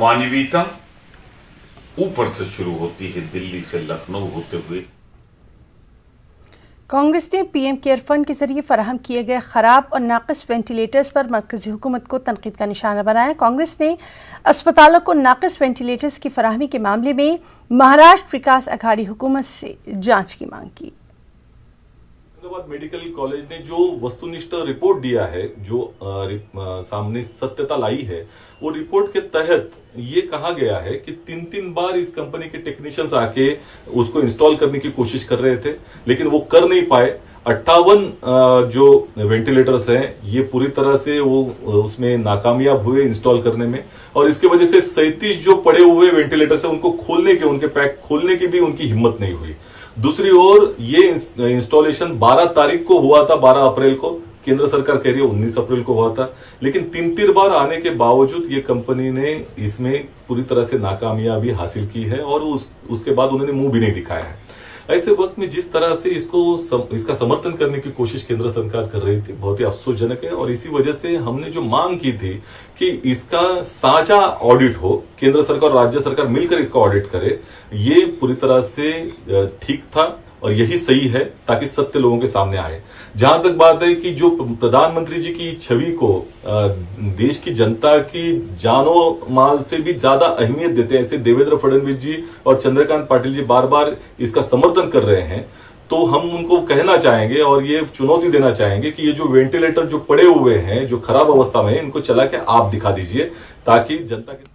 अमानवीयता ऊपर से शुरू होती है, दिल्ली से लखनऊ होते हुए। कांग्रेस ने पीएम केयर फंड के जरिए फराहम किए गए खराब और नाकिस वेंटिलेटर्स पर मरकजी हुकूमत को तनकीद का निशाना बनाया। कांग्रेस ने अस्पतालों को नाकिस वेंटिलेटर्स की फराहमी के मामले में महाराष्ट्र विकास अघाड़ी हुकूमत से जांच की मांग की। औरंगाबाद मेडिकल कॉलेज ने जो वस्तुनिष्ठ रिपोर्ट दिया है, जो सामने सत्यता लाई है, वो रिपोर्ट के तहत ये कहा गया है कि तीन बार इस कंपनी के टेक्नीशियंस आके उसको इंस्टॉल करने की कोशिश कर रहे थे, लेकिन वो कर नहीं पाए। 58 जो वेंटिलेटर्स हैं ये पूरी तरह से वो उसमें नाकामयाब हुए इंस्टॉल करने में, और इसके वजह से 37 जो पड़े हुए वेंटिलेटर्स हैं उनको खोलने के, उनके पैक खोलने की भी उनकी हिम्मत नहीं हुई। दूसरी ओर ये इंस्टॉलेशन 12 तारीख को हुआ था, 12 अप्रैल को। केंद्र सरकार कह रही है 19 अप्रैल को हुआ था, लेकिन तीन बार आने के बावजूद ये कंपनी ने इसमें पूरी तरह से नाकामयाबी हासिल की है और उसके बाद उन्होंने मुंह भी नहीं दिखाया है। ऐसे वक्त में जिस तरह से इसका समर्थन करने की कोशिश केंद्र सरकार कर रही थी, बहुत ही अफसोसजनक है। और इसी वजह से हमने जो मांग की थी कि इसका साझा ऑडिट हो, केंद्र सरकार और राज्य सरकार मिलकर इसका ऑडिट करे, ये पूरी तरह से ठीक था और यही सही है, ताकि सत्य लोगों के सामने आए। जहां तक बात है कि जो प्रधानमंत्री जी की छवि को देश की जनता की जानो माल से भी ज्यादा अहमियत देते हैं, ऐसे देवेंद्र फडणवीस जी और चंद्रकांत पाटिल जी बार बार इसका समर्थन कर रहे हैं, तो हम उनको कहना चाहेंगे और ये चुनौती देना चाहेंगे कि ये जो वेंटिलेटर जो पड़े हुए हैं, जो खराब अवस्था में है, इनको चला के आप दिखा दीजिए, ताकि जनता के